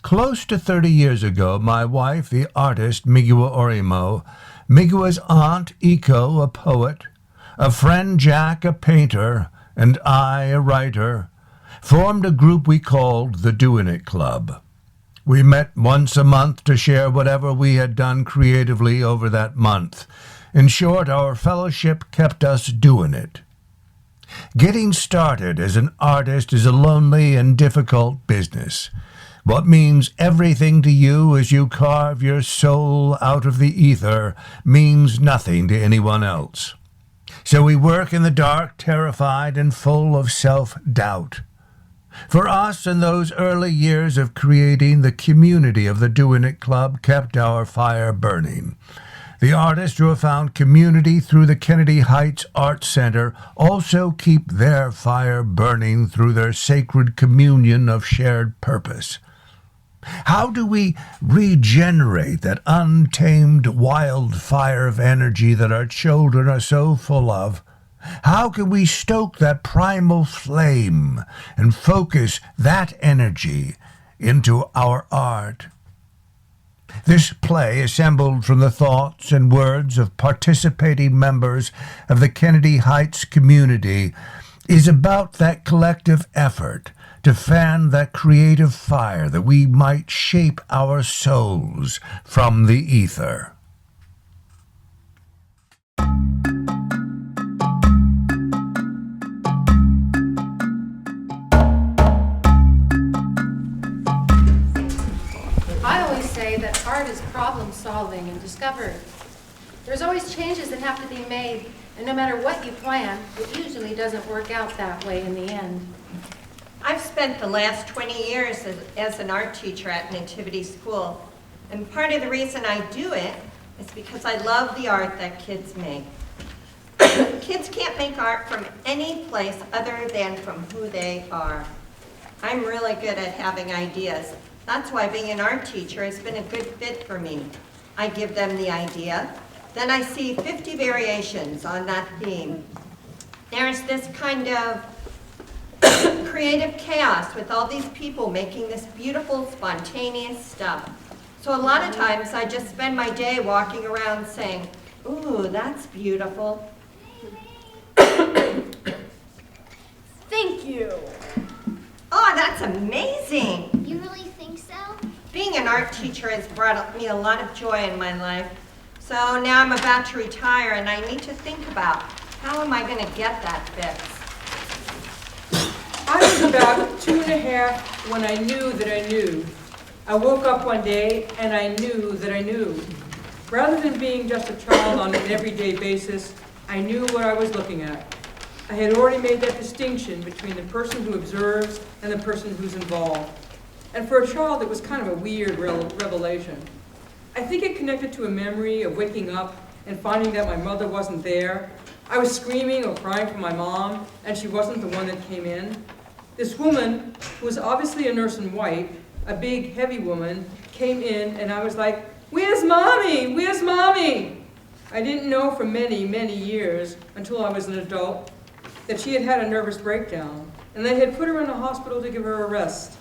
Close to 30 years ago, my wife, the artist Miguel Orimo, Miguel's aunt Eco, a poet, a friend Jack, a painter, and I, a writer, formed a group we called the Doin' It Club. We met once a month to share whatever we had done creatively over that month. In short, our fellowship kept us doing it. Getting started as an artist is a lonely and difficult business. What means everything to you as you carve your soul out of the ether means nothing to anyone else. So we work in the dark, terrified and full of self-doubt. For us, in those early years of creating, the community of the Doin' It Club kept our fire burning. The artists who have found community through the Kennedy Heights Art Center also keep their fire burning through their sacred communion of shared purpose. How do we regenerate that untamed wildfire of energy that our children are so full of? How can we stoke that primal flame and focus that energy into our art? This play, assembled from the thoughts and words of participating members of the Kennedy Heights community, is about that collective effort to fan that creative fire that we might shape our souls from the ether. I always say that art is problem solving and discovery. There's always changes that have to be made, and no matter what you plan, it usually doesn't work out that way in the end. I've spent the last 20 years as an art teacher at Nativity School, and part of the reason I do it is because I love the art that kids make. Kids can't make art from any place other than from who they are. I'm really good at having ideas. That's why being an art teacher has been a good fit for me. I give them the idea, then I see 50 variations on that theme. There's this kind of creative chaos with all these people making this beautiful, spontaneous stuff. So a lot of times I just spend my day walking around saying, ooh, that's beautiful. Thank you. Oh, that's amazing. You really think so? Being an art teacher has brought me a lot of joy in my life. So now I'm about to retire and I need to think about how am I going to get that fix. I was about 2.5 when I knew that I knew. I woke up one day and I knew that I knew. Rather than being just a child on an everyday basis, I knew what I was looking at. I had already made that distinction between the person who observes and the person who's involved. And for a child, it was kind of a weird revelation. I think it connected to a memory of waking up and finding that my mother wasn't there. I was screaming or crying for my mom, and she wasn't the one that came in. This woman, who was obviously a nurse in white, a big, heavy woman, came in, and I was like, "Where's Mommy? Where's Mommy?" I didn't know for many, many years, until I was an adult, that she had had a nervous breakdown, and they had put her in a hospital to give her a rest.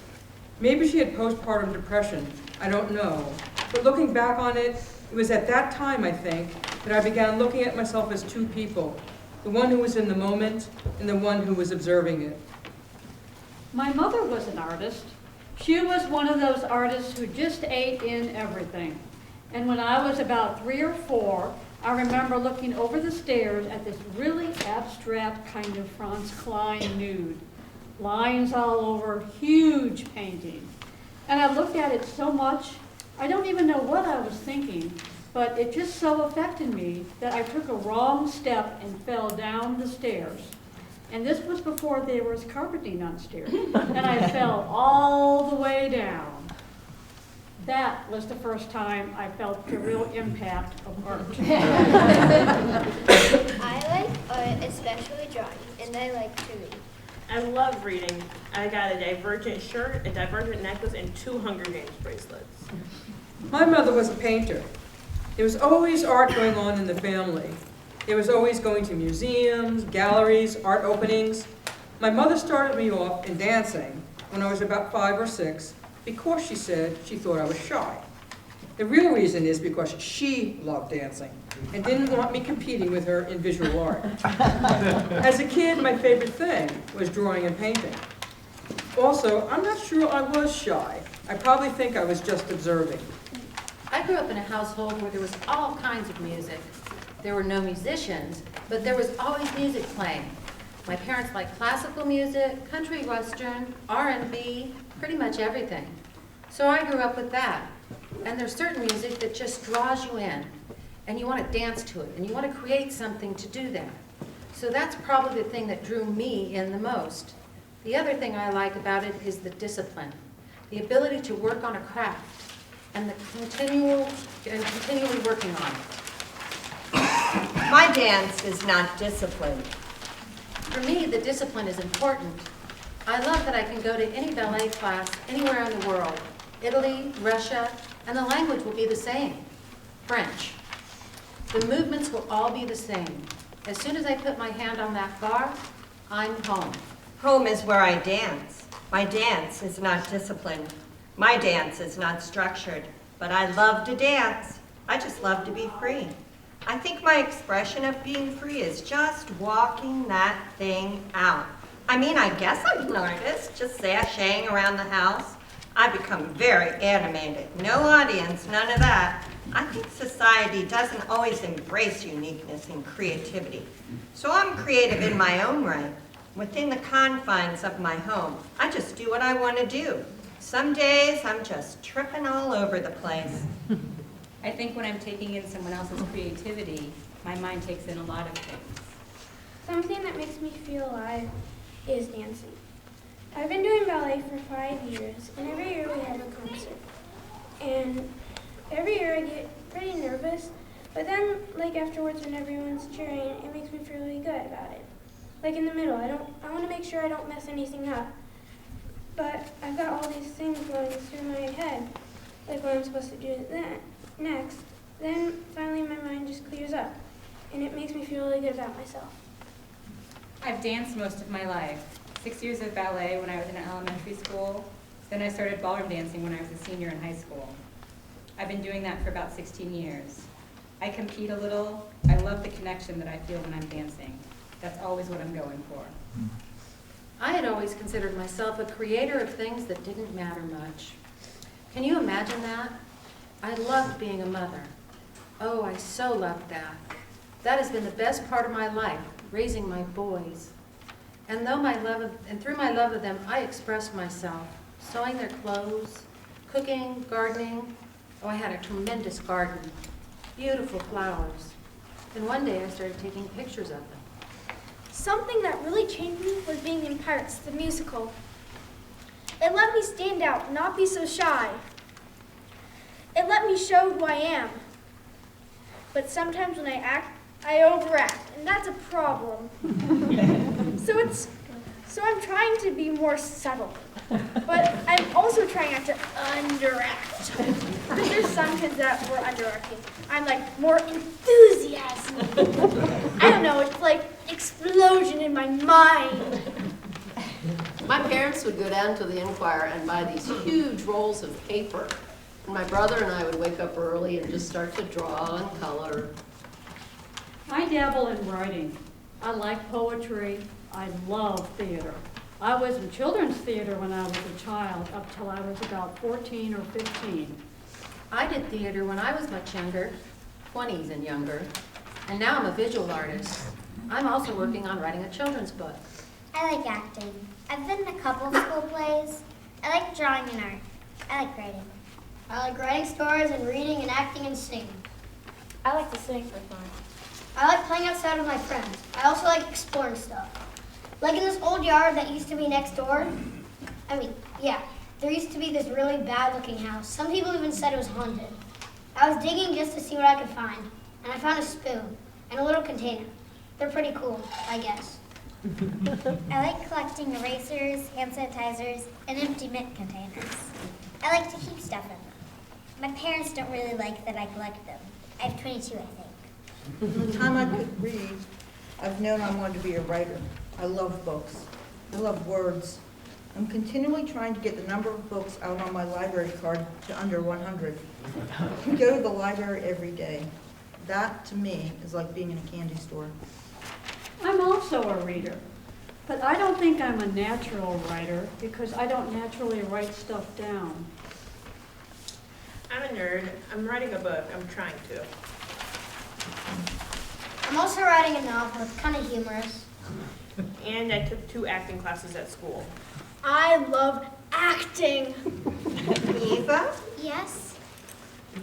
Maybe she had postpartum depression, I don't know. But looking back on it, it was at that time, I think, that I began looking at myself as two people, the one who was in the moment and the one who was observing it. My mother was an artist. She was one of those artists who just ate in everything. And when I was about 3 or 4, I remember looking over the stairs at this really abstract kind of Franz Klein nude. Lines all over, huge painting. And I looked at it so much, I don't even know what I was thinking, but it just so affected me that I took a wrong step and fell down the stairs. And this was before there was carpeting on stairs. And I fell all the way down. That was the first time I felt the real impact of art. I like art, especially drawing, and I like to read. I love reading. I got a Divergent shirt, a Divergent necklace, and 2 Hunger Games bracelets. My mother was a painter. There was always art going on in the family. There was always going to museums, galleries, art openings. My mother started me off in dancing when I was about 5 or 6, because she said she thought I was shy. The real reason is because she loved dancing and didn't want me competing with her in visual art. As a kid, my favorite thing was drawing and painting. Also, I'm not sure I was shy. I probably think I was just observing. I grew up in a household where there was all kinds of music. There were no musicians, but there was always music playing. My parents liked classical music, country western, R&B, pretty much everything. So I grew up with that. And there's certain music that just draws you in, and you want to dance to it, and you want to create something to do that. So that's probably the thing that drew me in the most. The other thing I like about it is the discipline, the ability to work on a craft, and the continually working on it. My dance is not disciplined. For me, the discipline is important. I love that I can go to any ballet class anywhere in the world, Italy, Russia, and the language will be the same, French. The movements will all be the same. As soon as I put my hand on that bar, I'm home. Home is where I dance. My dance is not disciplined. My dance is not structured, but I love to dance. I just love to be free. I think my expression of being free is just walking that thing out. I mean, I guess I'm an artist, just sashaying around the house. I become very animated. No audience, none of that. I think society doesn't always embrace uniqueness and creativity. So I'm creative in my own right, within the confines of my home. I just do what I want to do. Some days I'm just tripping all over the place. I think when I'm taking in someone else's creativity, my mind takes in a lot of things. Something that makes me feel alive is dancing. I've been doing ballet for 5 years, and every year we have a concert. And every year I get pretty nervous, but then, like afterwards when everyone's cheering, it makes me feel really good about it. Like in the middle, I want to make sure I don't mess anything up. But I've got all these things going through my head, like what I'm supposed to do next. Then finally my mind just clears up, and it makes me feel really good about myself. I've danced most of my life. 6 years of ballet when I was in elementary school. Then I started ballroom dancing when I was a senior in high school. I've been doing that for about 16 years. I compete a little. I love the connection that I feel when I'm dancing. That's always what I'm going for. I had always considered myself a creator of things that didn't matter much. Can you imagine that? I loved being a mother. Oh, I so loved that. That has been the best part of my life, raising my boys. And through my love of them, I expressed myself, sewing their clothes, cooking, gardening. Oh, I had a tremendous garden, beautiful flowers. And one day I started taking pictures of them. Something that really changed me was being in Pirates, the musical. It let me stand out, not be so shy. It let me show who I am. But sometimes when I act, I overact, and that's a problem. So I'm trying to be more subtle, but I'm also trying not to underact. Because there's some kids that were underacting. I'm like more enthusiasm. I don't know, it's like explosion in my mind. My parents would go down to the Enquirer and buy these huge rolls of paper. And my brother and I would wake up early and just start to draw and color. I dabble in writing. I like poetry. I love theater. I was in children's theater when I was a child up till I was about 14 or 15. I did theater when I was much younger, 20s and younger, and now I'm a visual artist. I'm also working on writing a children's book. I like acting. I've been in a couple of school plays. I like drawing and art. I like writing. I like writing stories and reading and acting and singing. I like to sing for fun. I like playing outside with my friends. I also like exploring stuff. Like in this old yard that used to be next door. There used to be this really bad-looking house. Some people even said it was haunted. I was digging just to see what I could find, and I found a spoon and a little container. They're pretty cool, I guess. I like collecting erasers, hand sanitizers, and empty mint containers. I like to keep stuff in them. My parents don't really like that I collect them. I have 22, I think. From the time I could read, I've known I wanted to be a writer. I love books. I love words. I'm continually trying to get the number of books out on my library card to under 100. I go to the library every day. That, to me, is like being in a candy store. I'm also a reader, but I don't think I'm a natural writer because I don't naturally write stuff down. I'm a nerd. I'm writing a book. I'm trying to. I'm also writing a novel. It's kind of humorous. And I took 2 acting classes at school. I love acting. Eva, Yes,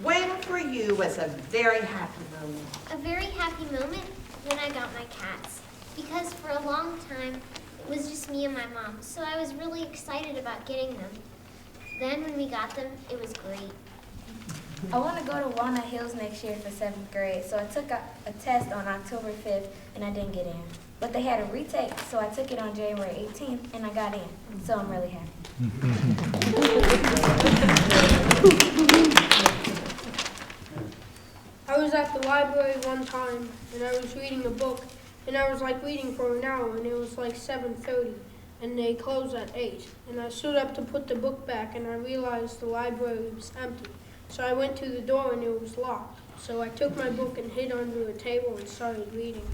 when for you was a very happy moment? a very happy moment when I got my cats. Because for a long time, it was just me and my mom. So I was really excited about getting them. Then when we got them, it was great. I want to go to Walnut Hills next year for 7th grade, so I took a test on October 5th, and I didn't get in. But they had a retake, so I took it on January 18th, and I got in. So I'm really happy. I was at the library one time, and I was reading a book, and I was like reading for an hour, and it was like 7:30, and they closed at 8. And I stood up to put the book back, and I realized the library was empty. So I went to the door, and it was locked. So I took my book and hid under a table and started reading.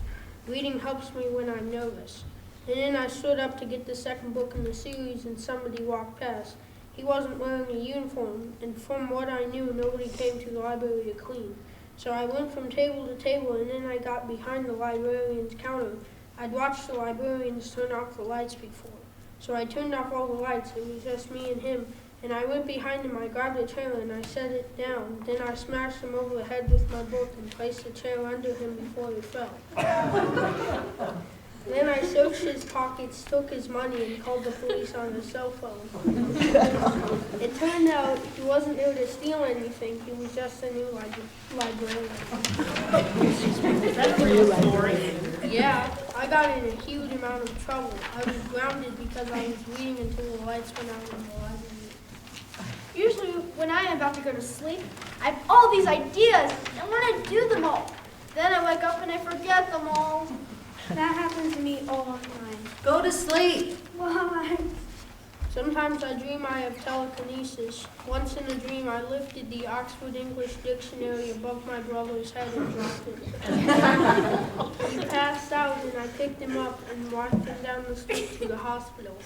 Reading helps me when I'm nervous. And then I stood up to get the second book in the series, and somebody walked past. He wasn't wearing a uniform, and from what I knew, nobody came to the library to clean. So I went from table to table, and then I got behind the librarian's counter. I'd watched the librarians turn off the lights before. So I turned off all the lights. It was just me and him. And I went behind him, I grabbed a chair and I set it down. Then I smashed him over the head with my book and placed the chair under him before he fell. Then I searched his pockets, took his money, and called the police on his cell phone. It turned out he wasn't there to steal anything, he was just a new librarian. Is that a real story? Yeah, I got in a huge amount of trouble. I was grounded because I was reading until the lights went out in the library. Usually when I am about to go to sleep, I have all these ideas. I want to do them all. Then I wake up and I forget them all. That happens to me all the time. Go to sleep. Why? Sometimes I dream I have telekinesis. Once in a dream, I lifted the Oxford English Dictionary above my brother's head and dropped it. He passed out, and I picked him up and walked him down the street to the hospital.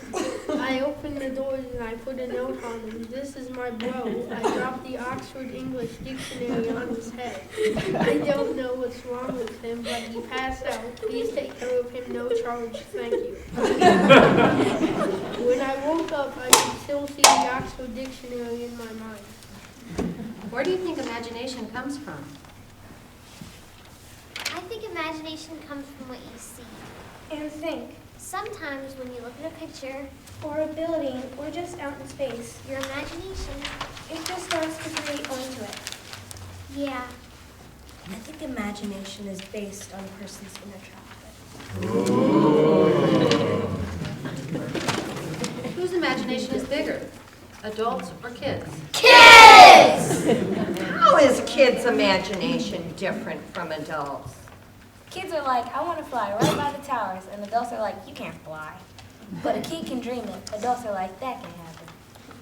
I opened the doors and I put a note on him. This is my bro. I dropped the Oxford English Dictionary on his head. I don't know what's wrong with him, but he passed out. Please take care of him, no charge. Thank you. When I woke up, I could still see the Oxford Dictionary in my mind. Where do you think imagination comes from? I think imagination comes from what you see. And think, Sometimes when you look at a picture, or a building, or just out in space, your imagination, it just starts to create onto it. yeah, I think imagination is based on a person's inner childhood. Whose imagination is bigger, adults or kids? Kids! How is kids' imagination different from adults? Kids are like, I want to fly right by the towers, and adults are like, you can't fly. But a kid can dream it. Adults are like, that can happen.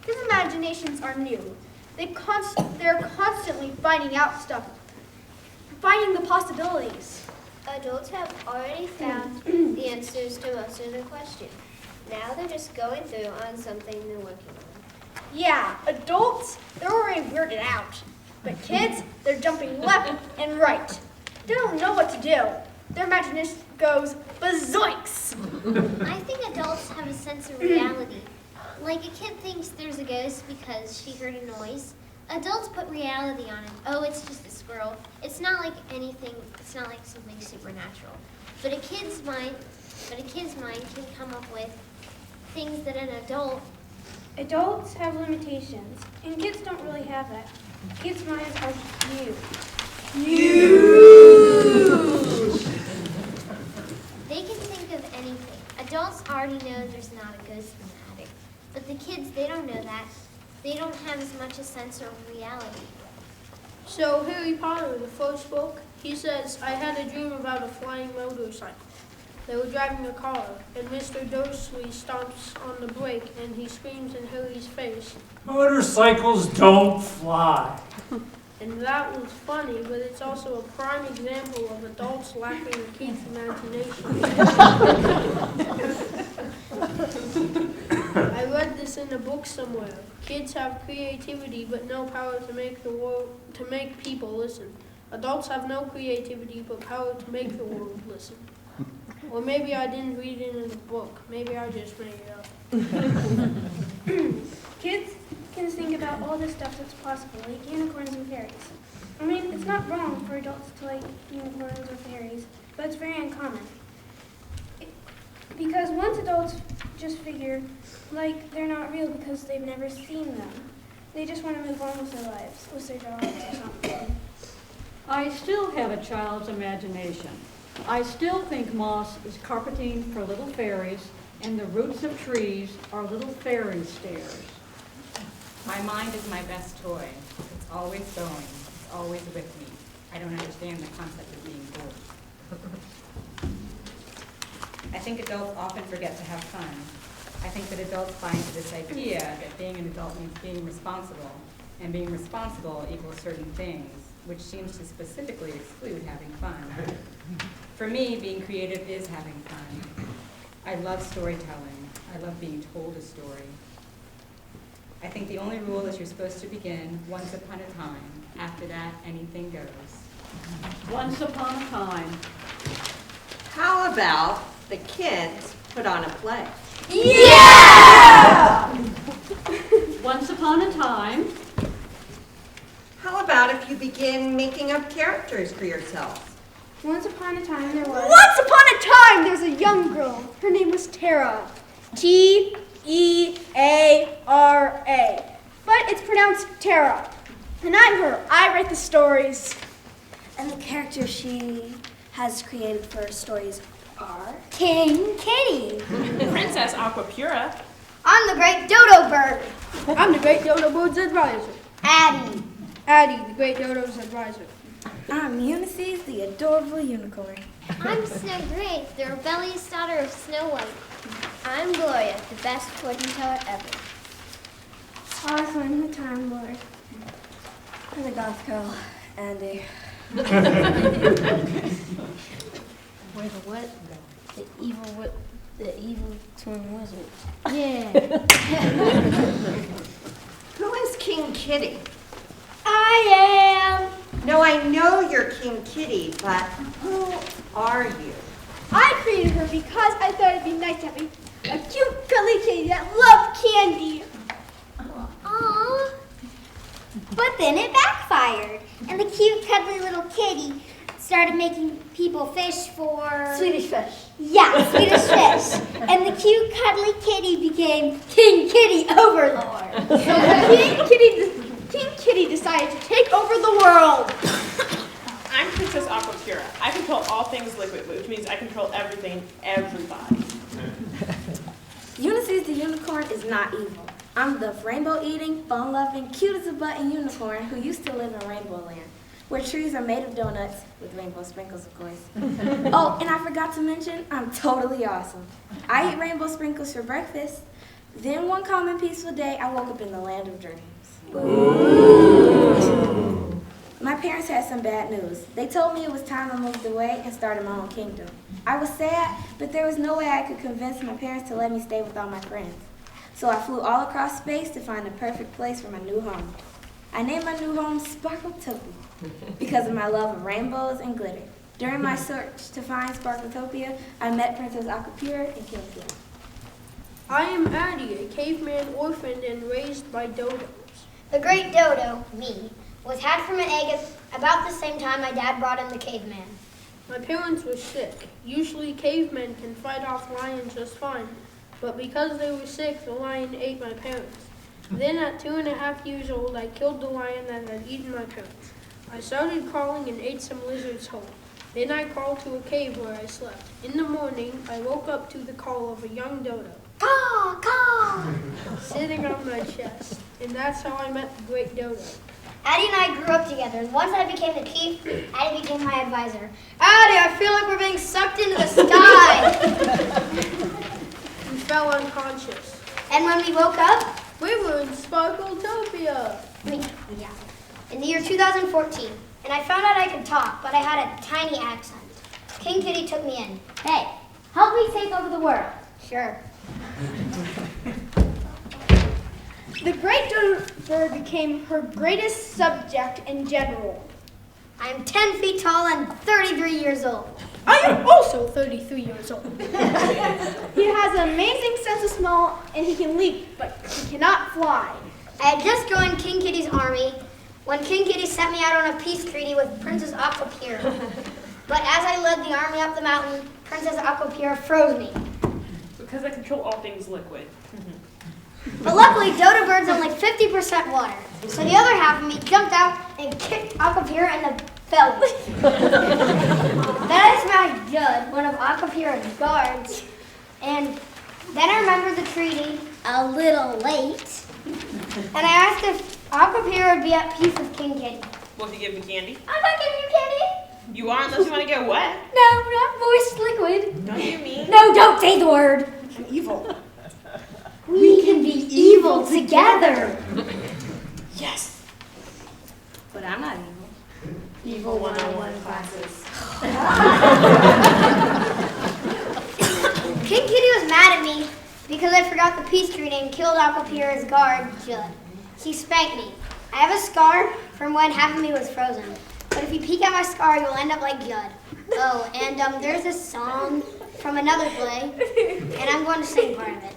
His imaginations are new. They're constantly finding out stuff, finding the possibilities. adults have already found the answers to most of the questions. Now they're just going through on something they're working on. Yeah, adults, they're already weirded out. But kids, they're jumping left and right. They don't know what to do. Their imagination goes bazoinks. I think adults have a sense of reality. Like a kid thinks there's a ghost because she heard a noise. Adults put reality on it. Oh, it's just a squirrel. It's not like anything, it's not like something supernatural. But a kid's mind can come up with things that an adult. Adults have limitations, and kids don't really have that. Kids' minds are huge. They can think of anything. Adults already know there's not a ghost in the attic. But the kids, they don't know that. They don't have as much a sense of reality. So Harry Potter, the first book, he says, I had a dream about a flying motorcycle. They were driving a car, and Mr. Dursley stomps on the brake, and he screams in Harry's face. Motorcycles don't fly. And that was funny, but it's also a prime example of adults lacking a kid's imagination. I read this in a book somewhere. Kids have creativity, but no power to make people listen. Adults have no creativity, but power to make the world listen. Or maybe I didn't read it in a book. Maybe I just made it up. Kids can think about all the stuff that's possible, like unicorns and fairies. I mean, it's not wrong for adults to like unicorns or fairies, but it's very uncommon. Because once adults just figure, like, they're not real because they've never seen them. They just want to move on with their lives, with their jobs or something. I still have a child's imagination. I still think moss is carpeting for little fairies, and the roots of trees are little fairy stairs. My mind is my best toy. It's always going. It's always with me. I don't understand the concept of being bored. I think adults often forget to have fun. I think that adults buy into this idea that being an adult means being responsible, and being responsible equals certain things, which seems to specifically exclude having fun. For me, being creative is having fun. I love storytelling. I love being told a story. I think the only rule is you're supposed to begin once upon a time. After that, anything goes. Once upon a time. How about the kids put on a play? Yeah! Once upon a time. How about if you begin making up characters for yourself? Once upon a time there was... Once upon a time there's a young girl. Her name was Tara. T-E-A-R-A. But it's pronounced Tara. And I'm her. I write the stories. And the characters she has created for her stories are... King Kitty. Princess Aquapura. I'm the great dodo bird. I'm the great dodo bird's advisor. Addie. Addie, the great dodo's advisor. I'm Ulysses, the adorable unicorn. I'm Snow Grape, the rebellious daughter of Snow White. I'm Gloria, the best fortune teller ever. I'm the Time Lord. I'm the goth girl, Andy. We're the what? The evil twin wizard. Yeah. Who is King Kitty? I am. No, I know you're King Kitty, but who are you? I created her because I thought it'd be nice to have a cute, cuddly kitty that loved candy. Aww. But then it backfired, and the cute, cuddly little kitty started making people fish for... Swedish fish. Yeah, Swedish fish. And the cute, cuddly kitty became King Kitty Overlord. So King Kitty decided to take over the world. I'm Princess Aquapura. I control all things liquid, which means I control everything, everybody. Ulysses the unicorn is not evil. I'm the rainbow-eating, fun-loving, cute-as-a-button unicorn who used to live in Rainbow Land, where trees are made of donuts, with rainbow sprinkles, of course. Oh, and I forgot to mention, I'm totally awesome. I eat rainbow sprinkles for breakfast. Then one calm and peaceful day, I woke up in the land of dreams. Ooh. My parents had some bad news. They told me it was time I moved away and started my own kingdom. I was sad, but there was no way I could convince my parents to let me stay with all my friends. So I flew all across space to find the perfect place for my new home. I named my new home Sparkletopia because of my love of rainbows and glitter. During my search to find Sparkletopia, I met Princess Aquapura and King Kitty. I am Addie, a caveman orphaned and raised by dodos. The great dodo, me, was hatched from an egg at about the same time my dad brought in the caveman. My parents were sick. Usually cavemen can fight off lions just fine, but because they were sick, the lion ate my parents. Then at 2.5 years old, I killed the lion that had eaten my parents. I started crawling and ate some lizards whole. Then I crawled to a cave where I slept. In the morning, I woke up to the call of a young dodo. Caw, caw! Sitting on my chest. And that's how I met the great dodo. Addie and I grew up together, and once I became the chief, Addie became my advisor. Addie, I feel like we're being sucked into the sky. unconscious. And when we woke up, We were in Sparkletopia. yeah, in the year 2014. And I found out I could talk, but I had a tiny accent. King Kitty took me in. Hey, help me take over the world. Sure. The great dodo bird became her greatest subject in general. I'm 10 feet tall and 33 years old. I am also 33 years old. He has an amazing sense of smell and he can leap, but he cannot fly. I had just joined King Kitty's army when King Kitty sent me out on a peace treaty with Princess Aquapira. But as I led the army up the mountain, Princess Aquapira froze me. Because I control all things liquid. But luckily, dodo bird's only 50% water. So the other half of me jumped out and kicked Aquapira in the belly. Then I smacked Judd, one of Aquapira's guards. And then I remembered the treaty a little late. And I asked if Aquapira would be at peace with King Kitty. Will you give me candy? I'm not giving you candy. You are, unless you want to get wet. No, not moist liquid. Don't you mean? No, don't say the word. I'm evil. We can be evil together. Yes. But I'm not evil. Evil 101 classes. King Kitty was mad at me because I forgot the peace treaty and killed Aquapira's guard, Judd. She spanked me. I have a scar from when half of me was frozen. But if you peek at my scar, you'll end up like Judd. Oh, and there's a song from another play, and I'm going to sing part of it.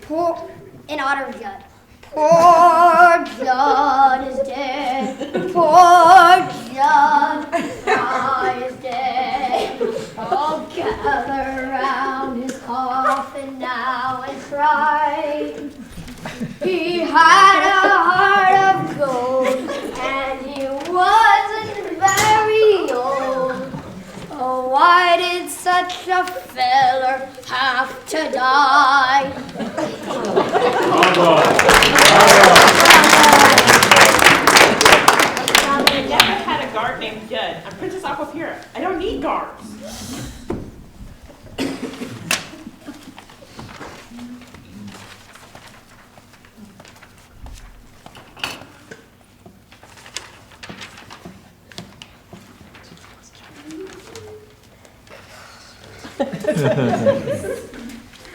Poor, in honor of Judd. Poor Judd is dead. Poor Judd is dead. Oh, gather round his coffin now and cry. He had a heart of gold, and he wasn't very old. Oh, why did such a feller have to die? I never had a guard named Judd. I'm Princess Aquapira. I don't need guards.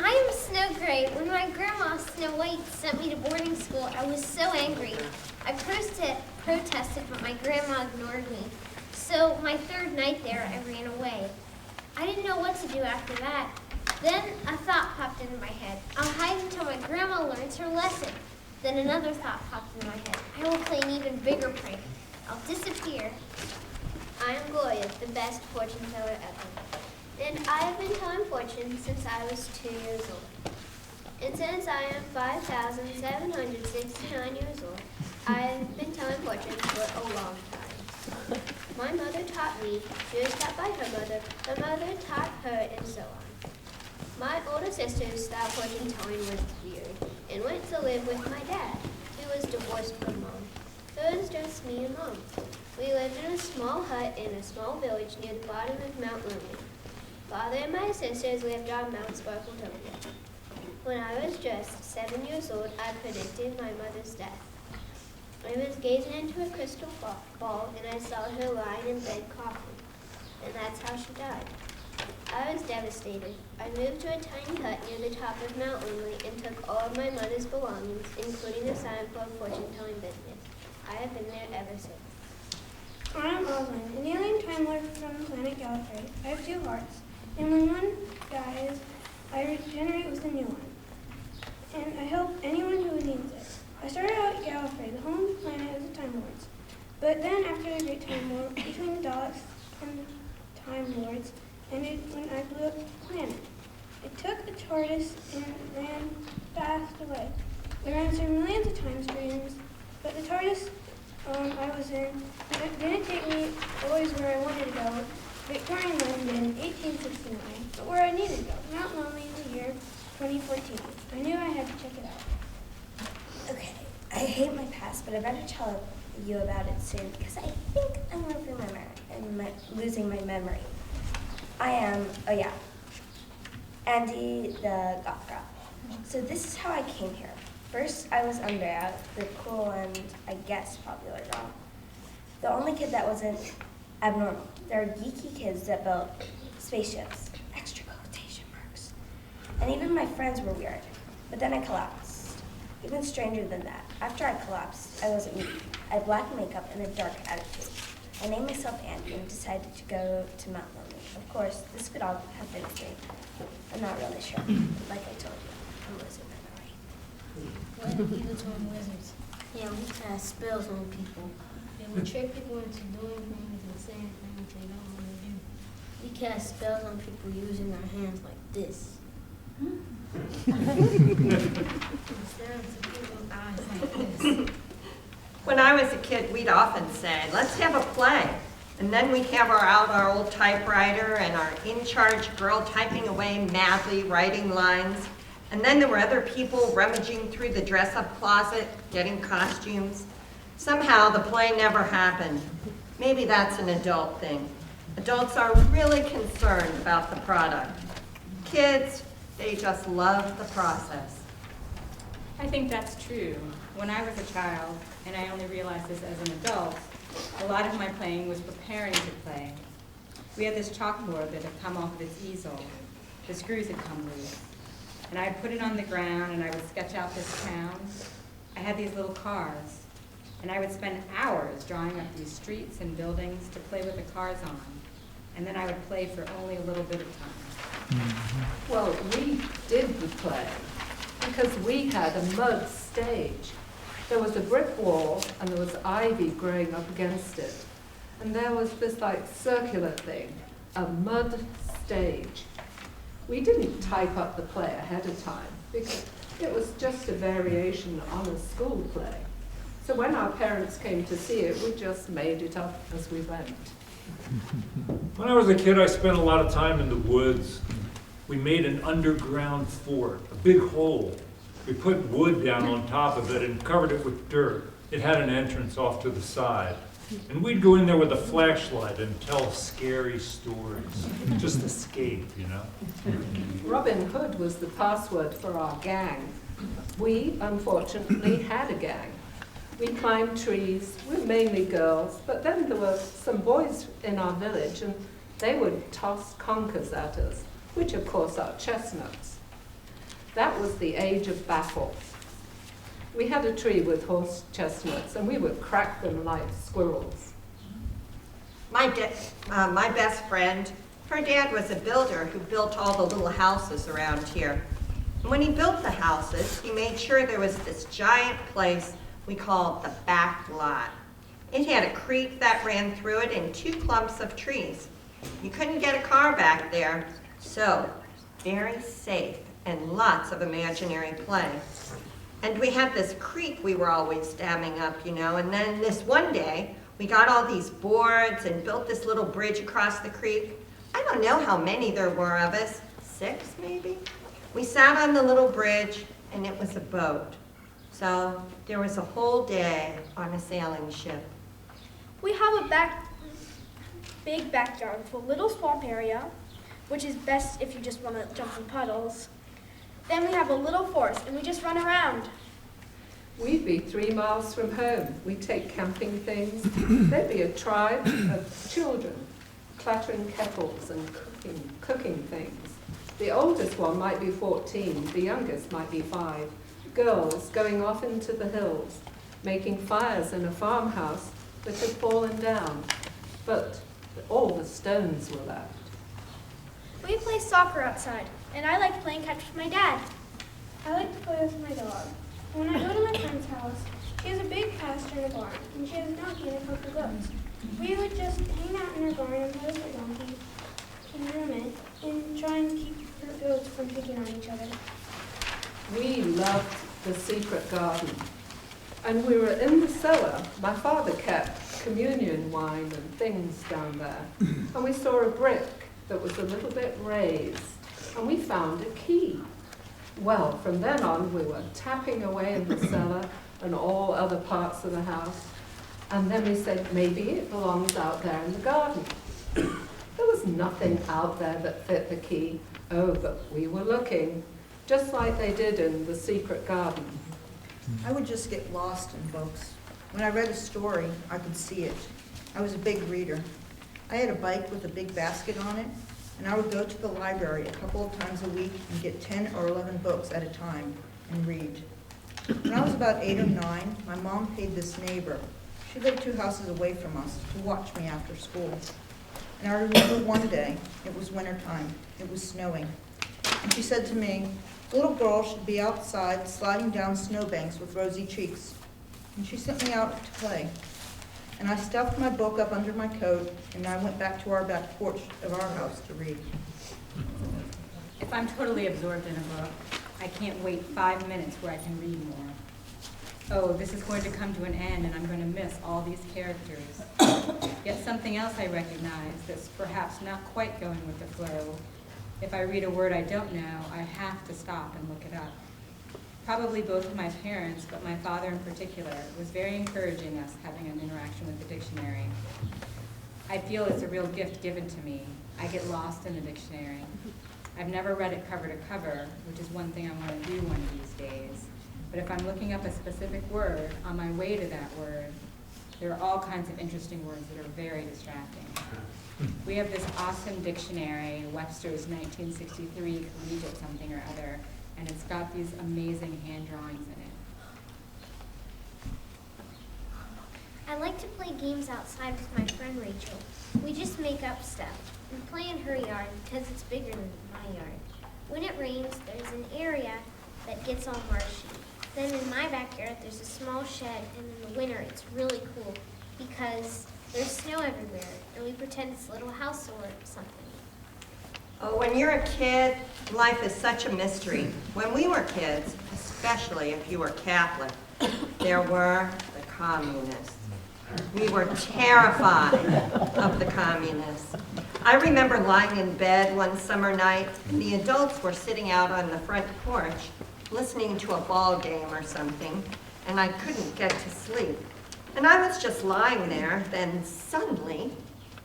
I am Snow Gray. When my grandma, Snow White, sent me to boarding school, I was so angry. I protested, but my grandma ignored me. So my third night there, I ran away. I didn't know what to do after that. Then a thought popped into my head. I'll hide until my grandma learns her lesson. Then another thought popped into my head. I will play an even bigger prank. I'll disappear. I am Gloria, the best fortune teller ever. And I have been telling fortunes since I was 2 years old. And since I am 5,769 years old, I've been telling fortunes for a long time. My mother taught me, she was taught by her mother taught her, and so on. My older sister's style fortune telling was weird, and went to live with my dad, who was divorced from Mom. So it was just me and Mom. We lived in a small hut in a small village near the bottom of Mount Lumi. Father and my sisters lived on Mount Sparkletopia. When I was just 7 years old, I predicted my mother's death. I was gazing into a crystal ball, and I saw her lying in bed coughing, and that's how she died. I was devastated. I moved to a tiny hut near the top of Mount Lumi and took all of my mother's belongings, including the sign for a fortune-telling business. I have been there ever since. I'm Oswin, an alien Time Lord from the planet Gallifrey. I have 2 hearts, and when one dies, I regenerate with a new one. And I help anyone who needs it. I started out at Gallifrey, the home planet of the Time Lords. But then, after a great time war between the Daleks and the Time Lords, ended when I blew up the planet. It took a TARDIS and ran fast away. We ran through millions of time streams, but the TARDIS I was in didn't take me always where I wanted to go. Victorian London, 1869, but where I needed to go, Mount Lonely in the year 2014. I knew I had to check it out. Okay, I hate my past, but I better tell you about it soon because I think I'm losing my memory. I am, Andy the goth girl. So this is how I came here. First, I was under the cool and, I guess, popular dog. The only kid that wasn't abnormal. There are geeky kids that built spaceships, extra quotation marks. And even my friends were weird. But then I collapsed. Even stranger than that. After I collapsed, I wasn't me. I had black makeup and a dark attitude. I named myself Andy and decided to go to Mount Lonely. Of course, this could all have been a dream. I'm not really sure. Like I told you, I'm a wizard memory. What are you doing wizards? Yeah, we cast spells on people. And we trick people into doing things and saying things they don't want to do. We cast spells on people using our hands like this. Instead of people's eyes like this. When I was a kid, we'd often say, let's have a play. And then we'd have our old typewriter and our in-charge girl typing away madly, writing lines. And then there were other people rummaging through the dress-up closet, getting costumes. Somehow the play never happened. Maybe that's an adult thing. Adults are really concerned about the product. Kids, they just love the process. I think that's true. When I was a child, and I only realized this as an adult, a lot of my playing was preparing to play. We had this chalkboard that had come off of its easel. The screws had come loose. And I'd put it on the ground and I would sketch out this town. I had these little cars. And I would spend hours drawing up these streets and buildings to play with the cars on. And then I would play for only a little bit of time. Well, we did the play because we had a mud stage. There was a brick wall and there was ivy growing up against it. And there was this like circular thing, a mud stage. We didn't type up the play ahead of time because it was just a variation on a school play. So when our parents came to see it, we just made it up as we went. When I was a kid, I spent a lot of time in the woods. We made an underground fort, a big hole. We put wood down on top of it and covered it with dirt. It had an entrance off to the side. And we'd go in there with a flashlight and tell scary stories. Just escape, you know? Robin Hood was the password for our gang. We, unfortunately, had a gang. We climbed trees. We were mainly girls, but then there were some boys in our village, and they would toss conkers at us, which of course are chestnuts. That was the age of battle. We had a tree with horse chestnuts, and we would crack them like squirrels. My best friend, her dad was a builder who built all the little houses around here. And when he built the houses, he made sure there was this giant place we called the back lot. It had a creek that ran through it and 2 clumps of trees. You couldn't get a car back there, so very safe and lots of imaginary play. And we had this creek we were always damming up, you know, and then this one day, we got all these boards and built this little bridge across the creek. I don't know how many there were of us, 6 maybe? We sat on the little bridge, and it was a boat. So there was a whole day on a sailing ship. We have a big backyard with a little swamp area, which is best if you just want to jump in puddles. Then we have a little forest, and we just run around. We'd be 3 miles from home. We'd take camping things. There'd be a tribe of children clattering kettles and cooking things. The oldest one might be 14, the youngest might be 5. Girls going off into the hills, making fires in a farmhouse that had fallen down, but all the stones were left. We play soccer outside, and I like playing catch with my dad. I like to play with my dog. When I go to my friend's house, she has a big pasture and a barn, and she has a donkey and a couple goats. We would just hang out in her barn and play with the donkey and room it, and try and keep her goats from picking on each other. We loved the secret garden. And we were in the cellar. My father kept communion wine and things down there. And we saw a brick that was a little bit raised. And we found a key. Well, from then on, we were tapping away in the cellar and all other parts of the house. And then we said, maybe it belongs out there in the garden. There was nothing out there that fit the key. Oh, but we were looking. just like they did in The Secret Garden. I would just get lost in books. When I read a story, I could see it. I was a big reader. I had a bike with a big basket on it, and I would go to the library a couple of times a week and get 10 or 11 books at a time and read. When I was about 8 or 9, my mom paid this neighbor, she lived 2 houses away from us, to watch me after school. And I remember one day, it was wintertime, it was snowing, and she said to me, "Little girl should be outside sliding down snowbanks with rosy cheeks." And she sent me out to play. And I stuffed my book up under my coat, and I went back to our back porch of our house to read. If I'm totally absorbed in a book, I can't wait 5 minutes where I can read more. Oh, this is going to come to an end and I'm going to miss all these characters. Yet something else I recognize that's perhaps not quite going with the flow. If I read a word I don't know, I have to stop and look it up. Probably both of my parents, but my father in particular, was very encouraging us having an interaction with the dictionary. I feel it's a real gift given to me. I get lost in the dictionary. I've never read it cover to cover, which is one thing I want to do one of these days. But if I'm looking up a specific word, on my way to that word, there are all kinds of interesting words that are very distracting. We have this awesome dictionary, Webster's 1963 Collegiate something or other, and it's got these amazing hand drawings in it. I like to play games outside with my friend Rachel. We just make up stuff and play in her yard because it's bigger than my yard. When it rains, there's an area that gets all marshy. Then in my backyard, there's a small shed, and in the winter, it's really cool because there's snow everywhere, and we pretend it's a little house or something. Oh, when you're a kid, life is such a mystery. When we were kids, especially if you were Catholic, there were the communists. We were terrified of the communists. I remember lying in bed one summer night, and the adults were sitting out on the front porch listening to a ball game or something, and I couldn't get to sleep. And I was just lying there, then suddenly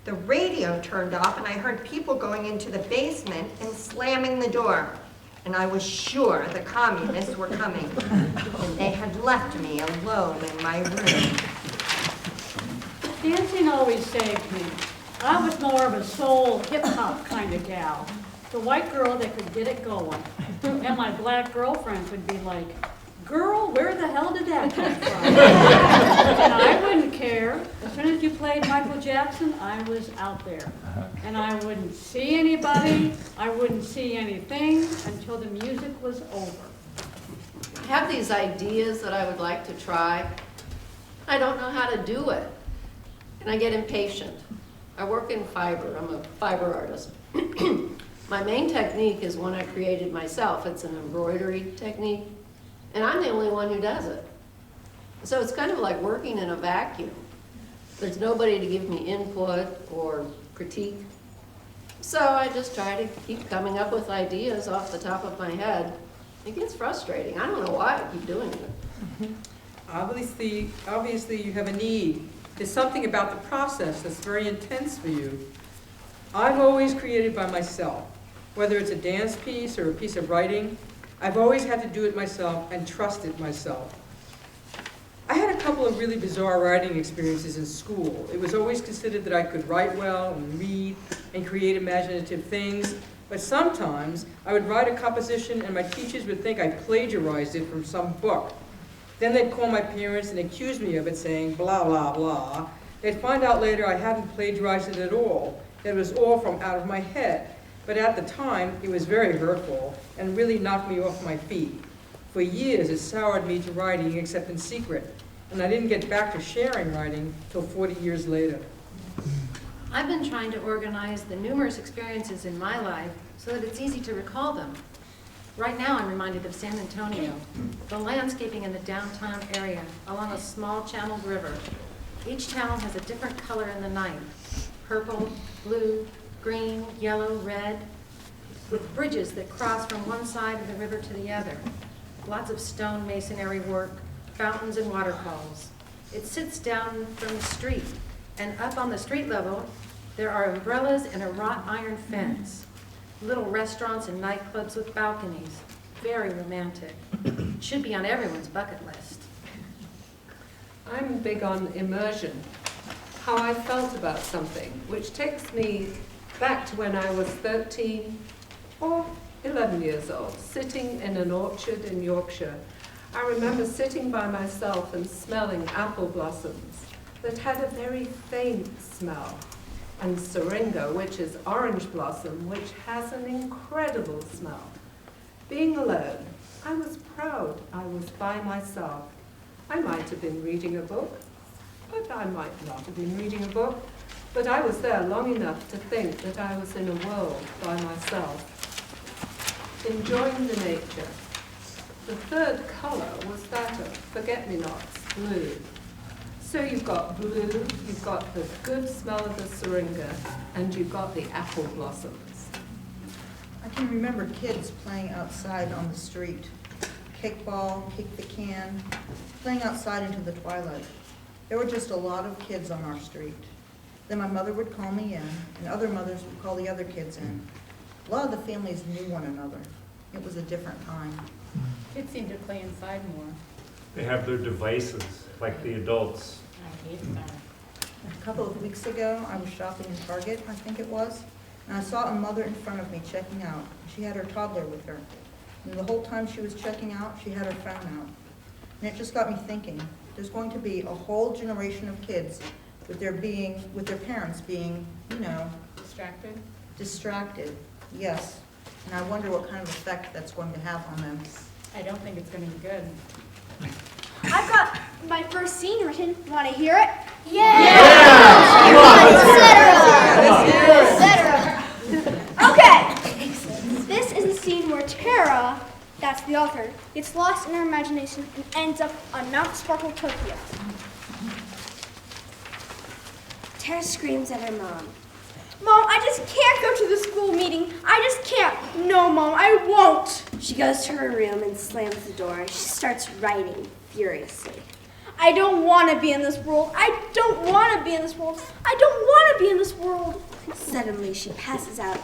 the radio turned off and I heard people going into the basement and slamming the door. And I was sure the communists were coming, and they had left me alone in my room. Dancing always saved me. I was more of a soul, hip-hop kind of gal. The white girl that could get it going. And my black girlfriends would be like, "Girl, where the hell did that come from?" And I wouldn't care. As soon as you played Michael Jackson, I was out there. And I wouldn't see anybody, I wouldn't see anything until the music was over. I have these ideas that I would like to try. I don't know how to do it. And I get impatient. I work in fiber. I'm a fiber artist. My main technique is one I created myself. It's an embroidery technique. And I'm the only one who does it. So it's kind of like working in a vacuum. There's nobody to give me input or critique. So I just try to keep coming up with ideas off the top of my head. It gets frustrating. I don't know why I keep doing it. Obviously you have a need. There's something about the process that's very intense for you. I've always created by myself, whether it's a dance piece or a piece of writing. I've always had to do it myself and trusted myself. I had a couple of really bizarre writing experiences in school. It was always considered that I could write well and read and create imaginative things, but sometimes I would write a composition and my teachers would think I plagiarized it from some book. Then they'd call my parents and accuse me of it, saying blah, blah, blah. They'd find out later I hadn't plagiarized it at all. It was all from out of my head. But at the time, it was very hurtful and really knocked me off my feet. For years, it soured me to writing, except in secret. And I didn't get back to sharing writing till 40 years later. I've been trying to organize the numerous experiences in my life so that it's easy to recall them. Right now, I'm reminded of San Antonio, the landscaping in the downtown area along a small channeled river. Each channel has a different color in the night: purple, blue, green, yellow, red, with bridges that cross from one side of the river to the other. Lots of stone masonry work, fountains and waterfalls. It sits down from the street, and up on the street level, there are umbrellas and a wrought iron fence, little restaurants and nightclubs with balconies, very romantic. It should be on everyone's bucket list. I'm big on immersion, how I felt about something, which takes me back to when I was 13 or 11 years old, sitting in an orchard in Yorkshire. I remember sitting by myself and smelling apple blossoms that had a very faint smell, and syringa, which is orange blossom, which has an incredible smell. Being alone, I was proud I was by myself. I might have been reading a book, but I might not have been reading a book, but I was there long enough to think that I was in a world by myself, enjoying the nature. The third colour was that of forget-me-nots, blue. So you've got blue, you've got the good smell of the syringa, and you've got the apple blossoms. I can remember kids playing outside on the street. Kickball, kick the can, playing outside into the twilight. There were just a lot of kids on our street. Then my mother would call me in, and other mothers would call the other kids in. A lot of the families knew one another. It was a different time. Kids seem to play inside more. They have their devices, like the adults. I hate that. A couple of weeks ago, I was shopping in Target, I think it was, and I saw a mother in front of me checking out. She had her toddler with her. And the whole time she was checking out, she had her phone out. And it just got me thinking, there's going to be a whole generation of kids with their parents being, distracted, yes. And I wonder what kind of effect that's going to have on them. I don't think it's going to be good. I've got my first scene written. Want to hear it? Okay. This is a scene where Tara, that's the author, gets lost in her imagination and ends up on Mount Sparkle, Tokyo. Tara screams at her mom. Mom, I just can't go to the school meeting. I just can't. No, Mom, I won't. She goes to her room and slams the door. She starts writing furiously. I don't want to be in this world. I don't want to be in this world. I don't want to be in this world. Suddenly, she passes out,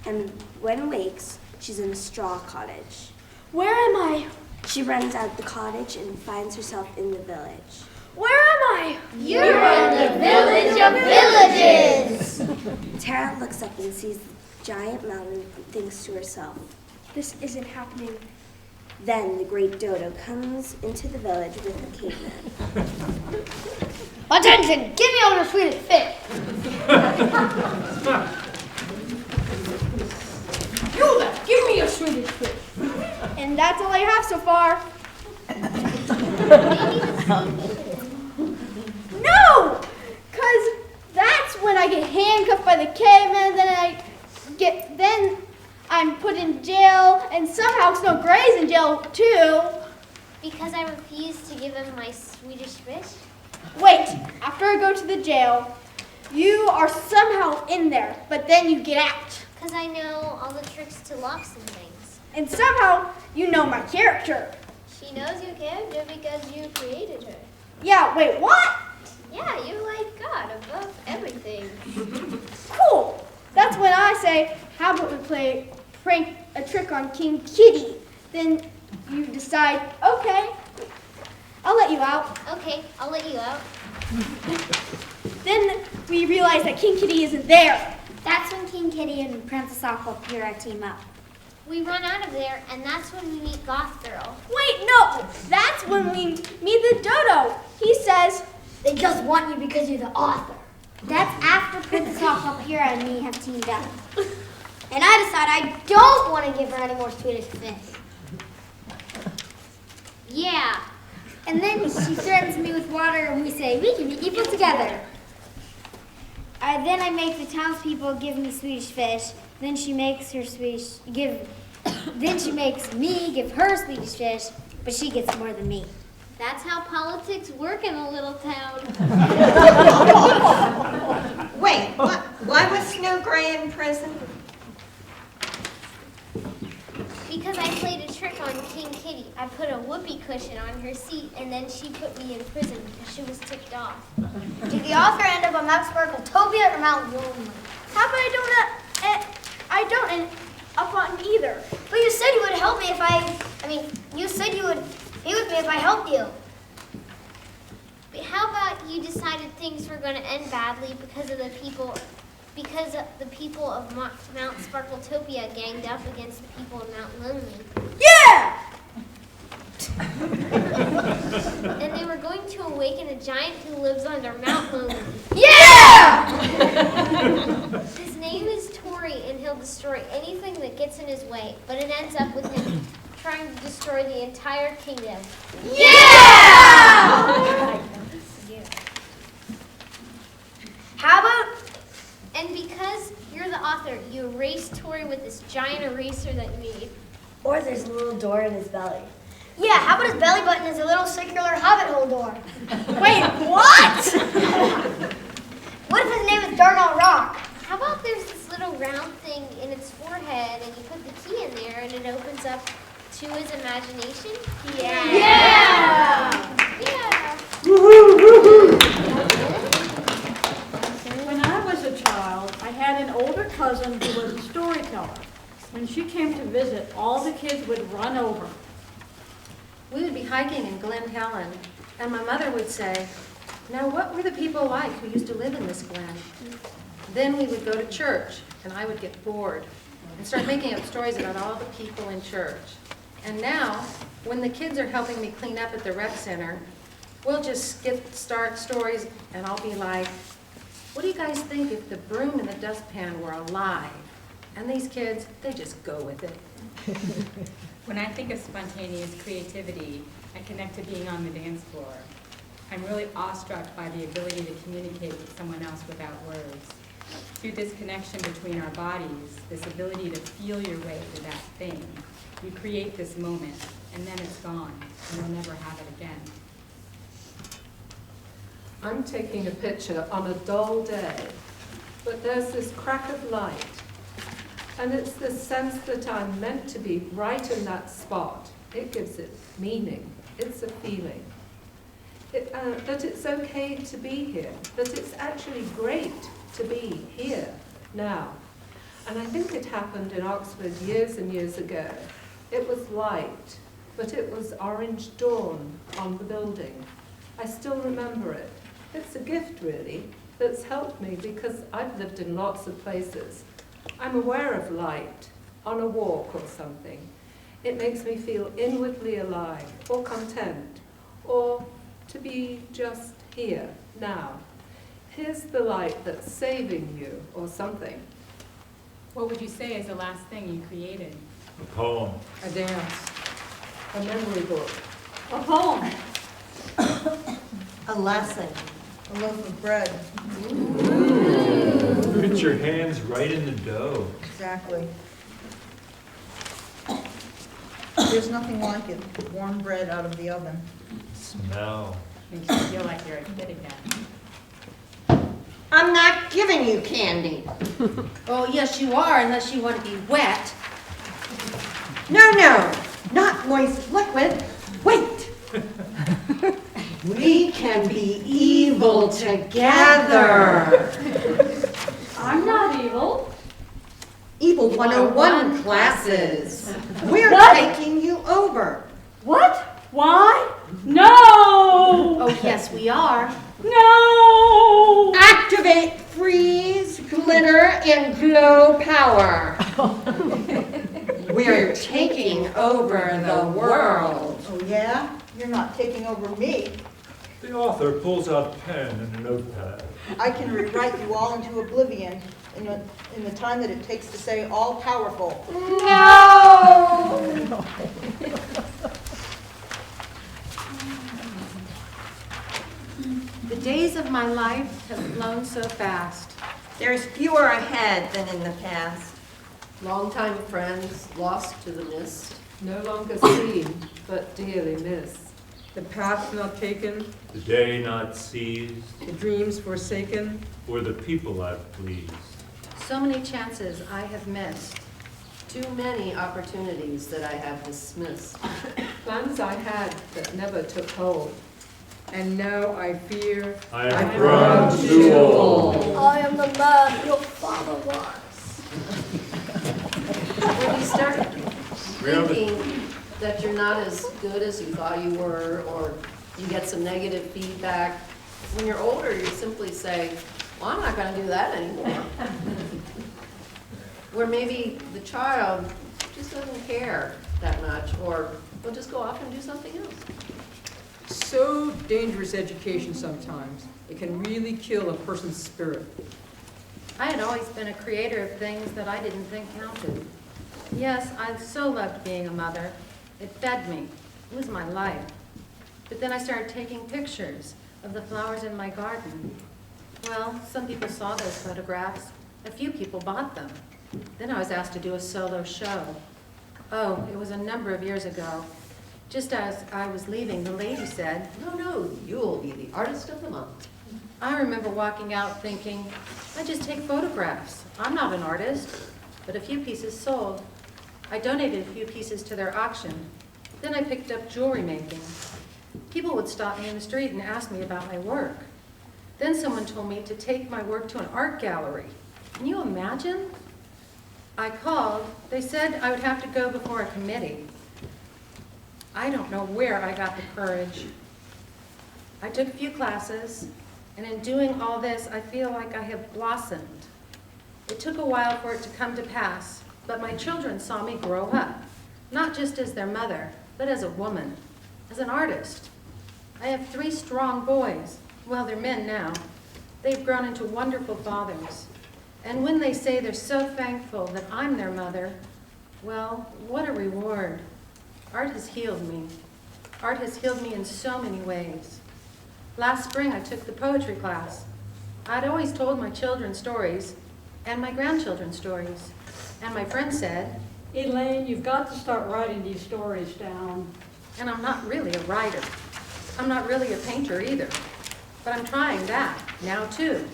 and when wakes, she's in a straw cottage. Where am I? She runs out of the cottage and finds herself in the village. Where am I? You're in the village of villages. Tara looks up and sees the giant mountain and thinks to herself, this isn't happening. Then the great dodo comes into the village with a caveman. Attention! Give me all your sweetest fish. You there! Give me your sweetest fish. And that's all I have so far. No! Because that's when I get handcuffed by the caveman, then I'm put in jail, and somehow Snow Gray's in jail too. Because I refused to give him my Swedish fish? Wait, after I go to the jail, you are somehow in there, but then you get out. Because I know all the tricks to locks and things. And somehow you know my character. She knows your character because you created her. Yeah, wait, what? Yeah, you're like God above everything. Cool. That's when I say, how about we play a trick on King Kitty? Then you decide, okay, I'll let you out. Okay, I'll let you out. Then we realize that King Kitty isn't there. That's when King Kitty and Princess Aquapura team up. We run out of there, and that's when we meet Goth Girl. Wait, no, that's when we meet the dodo. He says, they just want you because you're the author. That's after Princess Aquapura and me have teamed up. And I decide I don't want to give her any more Swedish fish. Yeah. And then she threatens me with water and we say, we can be equal together. Then I make the townspeople give me Swedish fish. Then she makes me give her Swedish fish, but she gets more than me. That's how politics work in a little town. Wait, why was Snow Gray in prison? Because I played a trick on King Kitty. I put a whoopee cushion on her seat, and then she put me in prison because she was ticked off. Did the author end up on Mount Sparkletopia or Mount Lonely? How about I don't, up on either. But you said you would help me if you said you would be with me if I helped you. But how about you decided things were going to end badly because the people of Mount Sparkletopia ganged up against the people of Mount Lonely? Yeah! And they were going to awaken a giant who lives under Mount Lonely. Yeah! His name is Tori, and he'll destroy anything that gets in his way, but it ends up with him trying to destroy the entire kingdom. Yeah! How about... And because you're the author, you erase Tori with this giant eraser that you made. Or there's a little door in his belly. Yeah, how about his belly button is a little circular hobbit hole door? Wait, what? What if his name is Darnell Rock? How about there's this little round thing in its forehead, and you put the key in there, and it opens up to his imagination? Yeah! Yeah! When I was a child, I had an older cousin who was a storyteller. When she came to visit, all the kids would run over. We would be hiking in Glen Helen, and my mother would say, "Now what were the people like who used to live in this glen?" Then we would go to church, and I would get bored and start making up stories about all the people in church. And now, when the kids are helping me clean up at the rec center, we'll just start stories, and I'll be like, "What do you guys think if the broom and the dustpan were alive?" And these kids, they just go with it. When I think of spontaneous creativity, I connect to being on the dance floor. I'm really awestruck by the ability to communicate with someone else without words. Through this connection between our bodies, this ability to feel your way to that thing, you create this moment, and then it's gone, and you'll never have it again. I'm taking a picture on a dull day, but there's this crack of light. And it's the sense that I'm meant to be right in that spot. It gives it meaning. It's a feeling. That it's okay to be here. That it's actually great to be here, now. And I think it happened in Oxford years and years ago. It was light, but it was orange dawn on the building. I still remember it. It's a gift, really, that's helped me because I've lived in lots of places. I'm aware of light on a walk or something. It makes me feel inwardly alive or content or to be just here, now. Here's the light that's saving you or something. What would you say is the last thing you created? A poem. A dance. A memory book. A poem. A lesson. A loaf of bread. Put your hands right in the dough. Exactly. There's nothing like it. Warm bread out of the oven. Smell. Makes you feel like you're a kid again. I'm not giving you candy. Oh, yes, you are, unless you want to be wet. No, not moist liquid. Wait. We can be evil together. I'm not evil. Evil 101 classes. We're taking you over. What? Why? No! Oh, yes, we are. No! Activate, freeze, glitter, and glow power. We're taking over the world. Oh yeah? You're not taking over me. The author pulls out a pen and a notepad. I can rewrite you all into oblivion in the time that it takes to say all powerful. No! The days of my life have flown so fast. There's fewer ahead than in the past. Longtime friends lost to the mist. No longer seen, but dearly missed. The path not taken, The day not seized, the dreams forsaken. or the people I've pleased. So many chances I have missed. Too many opportunities that I have dismissed. Plans I had that never took hold. And now I fear I have grown too old. I am the man your father was. you start thinking that you're not as good as you thought you were, or you get some negative feedback. When you're older, you simply say, well, I'm not going to do that anymore. Where maybe the child just doesn't care that much, or will just go off and do something else. So dangerous education sometimes. It can really kill a person's spirit. I had always been a creator of things that I didn't think counted. Yes, I so loved being a mother. It fed me. It was my life. But then I started taking pictures of the flowers in my garden. Well, some people saw those photographs. A few people bought them. Then I was asked to do a solo show. Oh, it was a number of years ago. Just as I was leaving, the lady said, No, you'll be the artist of the month. I remember walking out thinking, I just take photographs. I'm not an artist. But a few pieces sold. I donated a few pieces to their auction. Then I picked up jewelry making. People would stop me in the street and ask me about my work. Then someone told me to take my work to an art gallery. Can you imagine? I called. They said I would have to go before a committee. I don't know where I got the courage. I took a few classes, and in doing all this, I feel like I have blossomed. It took a while for it to come to pass, but my children saw me grow up, not just as their mother, but as a woman, as an artist. I have 3 strong boys. Well, they're men now. They've grown into wonderful fathers. And when they say they're so thankful that I'm their mother, well, what a reward. Art has healed me. Art has healed me in so many ways. Last spring, I took the poetry class. I'd always told my children stories and my grandchildren stories. And my friend said, Elaine, you've got to start writing these stories down. And I'm not really a writer. I'm not really a painter either. But I'm trying that now too.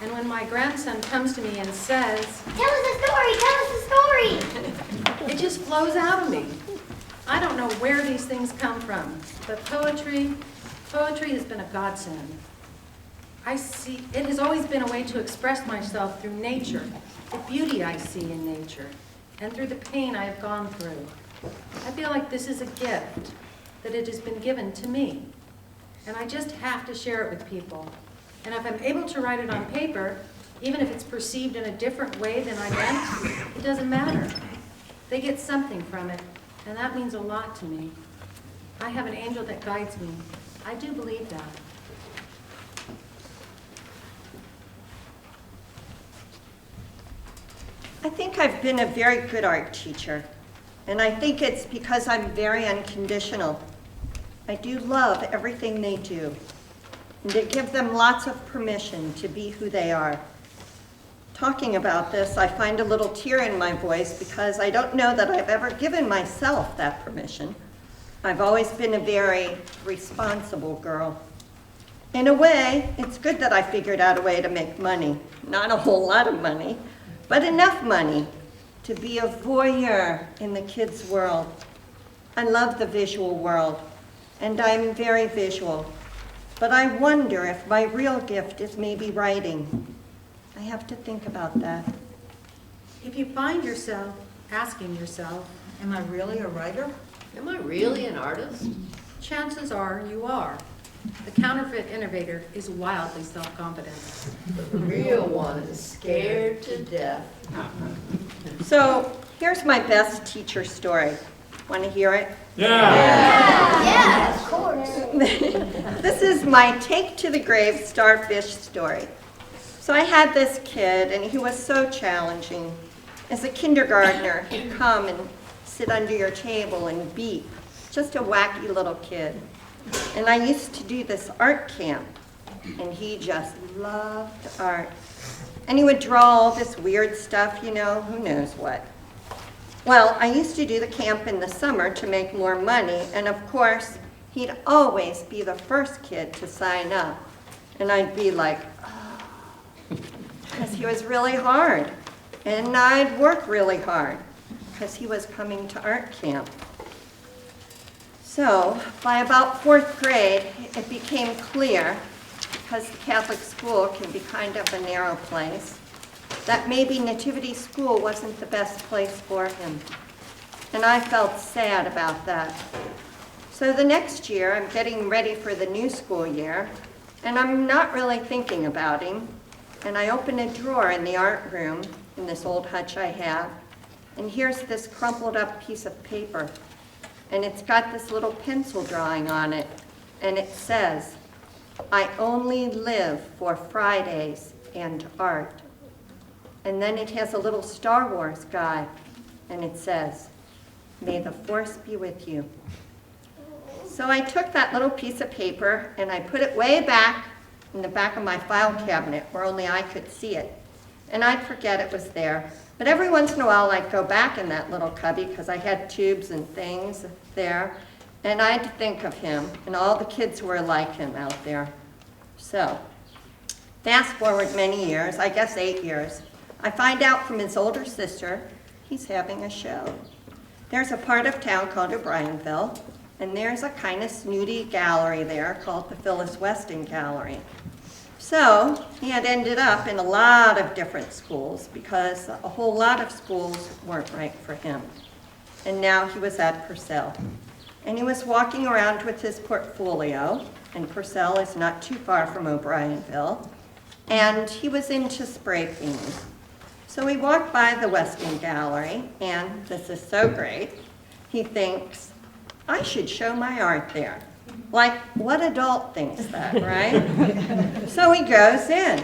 And when my grandson comes to me and says, Tell us a story, tell us a story. It just flows out of me. I don't know where these things come from, but poetry has been a godsend. It has always been a way to express myself through nature, the beauty I see in nature, and through the pain I have gone through. I feel like this is a gift, that it has been given to me, and I just have to share it with people. And if I'm able to write it on paper, even if it's perceived in a different way than I meant, it doesn't matter. They get something from it, and that means a lot to me. I have an angel that guides me. I do believe that. I think I've been a very good art teacher, and I think it's because I'm very unconditional. I do love everything they do, and to give them lots of permission to be who they are. Talking about this, I find a little tear in my voice because I don't know that I've ever given myself that permission. I've always been a very responsible girl. In a way, it's good that I figured out a way to make money. Not a whole lot of money, but enough money to be a voyeur in the kids' world. I love the visual world, and I'm very visual. But I wonder if my real gift is maybe writing. I have to think about that. If you find yourself asking yourself, am I really a writer? Am I really an artist? Chances are you are. The counterfeit innovator is wildly self-confident. The real one is scared to death. So here's my best teacher story. Want to hear it? Yeah, of course. This is my take to the grave starfish story. So I had this kid, and he was so challenging. As a kindergartner, he'd come and sit under your table and beep. Just a wacky little kid. And I used to do this art camp, and he just loved art. And he would draw all this weird stuff, you know, who knows what. Well, I used to do the camp in the summer to make more money, and of course, he'd always be the first kid to sign up. And I'd be like, oh, because he was really hard. And I'd work really hard, because he was coming to art camp. So, by about 4th grade, it became clear, because the Catholic school can be kind of a narrow place, that maybe Nativity School wasn't the best place for him. And I felt sad about that. So the next year, I'm getting ready for the new school year, and I'm not really thinking about him. And I open a drawer in the art room in this old hutch I have, and here's this crumpled up piece of paper. And it's got this little pencil drawing on it, and it says, "I only live for Fridays and art." And then it has a little Star Wars guy, and it says, "May the Force be with you." So I took that little piece of paper and I put it way back in the back of my file cabinet where only I could see it. And I'd forget it was there. But every once in a while I'd go back in that little cubby because I had tubes and things there. And I'd think of him and all the kids who were like him out there. So, fast forward many years, I guess 8 years, I find out from his older sister he's having a show. There's a part of town called O'Brienville, and there's a kind of snooty gallery there called the Phyllis Weston Gallery. So he had ended up in a lot of different schools because a whole lot of schools weren't right for him. And now he was at Purcell. And he was walking around with his portfolio, and Purcell is not too far from O'Brienville, and he was into spray painting. So he walked by the Weston Gallery, and this is so great, he thinks, I should show my art there. Like, what adult thinks that, right? So he goes in,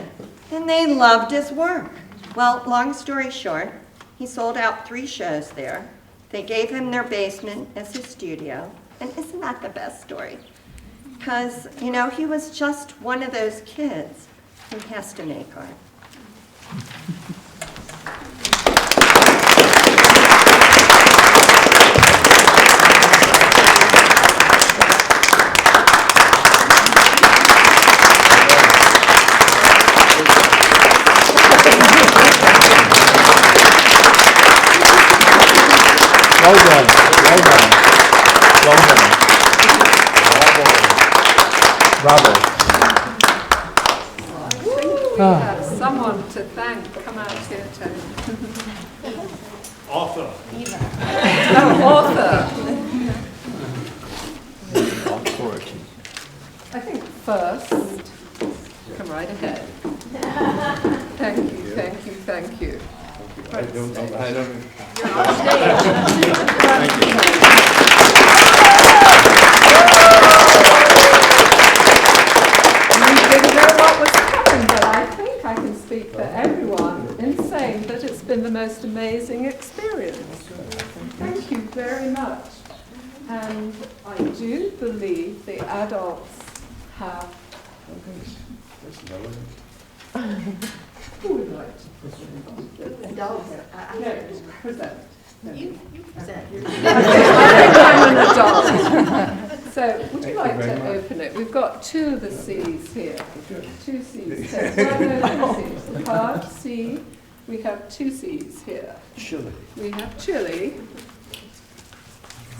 and they loved his work. Well, long story short, he sold out 3 shows there. They gave him their basement as his studio, and isn't that the best story? Because, you know, he was just one of those kids who has to make art. Well done, well done, well done. Bravo. We have someone to thank. Come out here, Tony. Author. Author. Authority. I think first, come right ahead. Thank you, thank you, thank you. I don't know. You're on stage. We didn't know what was coming, but I think I can speak for everyone in saying that it's been the most amazing experience. Thank you very much. And I do believe the adults have... Who would like to present? Adults. Present. You present. I'm an adult. So, would you like to open it? We've got 2 of the C's here. 2 C's. So, the card C. We have 2 C's here. Chili. We have chili.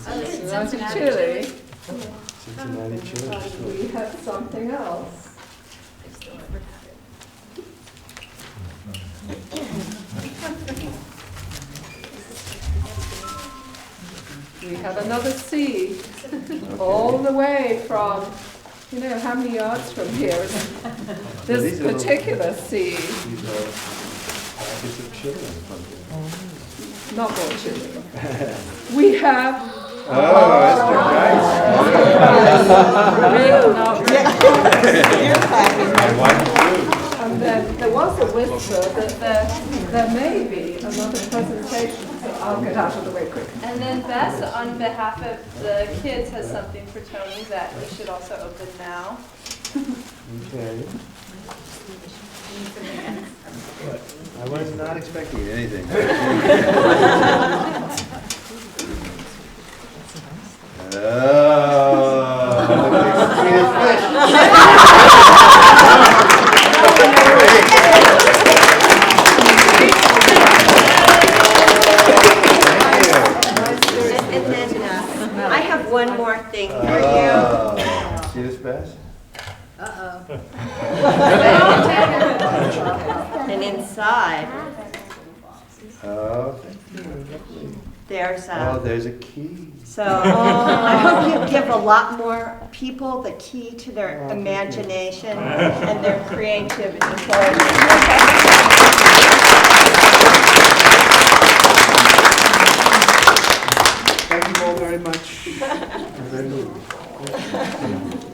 Cincinnati chili. Cincinnati chili. We have something else. We have another C, all the way from, you know, how many yards from here is this particular C? These are packets of chili in front of Not more chili. We have... Oh, that's nice. And then there was a whisper that there may be another presentation, so I'll get out of the way quick. And then Bess, on behalf of the kids, has something for Tony that we should also open now. Okay. I was not expecting anything. And then I have one more thing for you. See this, Bess? And inside Oh, thank you. Lovely. There's Oh, there's a key. So I hope you give a lot more people the key to their imagination and their creativity. Thank you all very much. I'm very moved.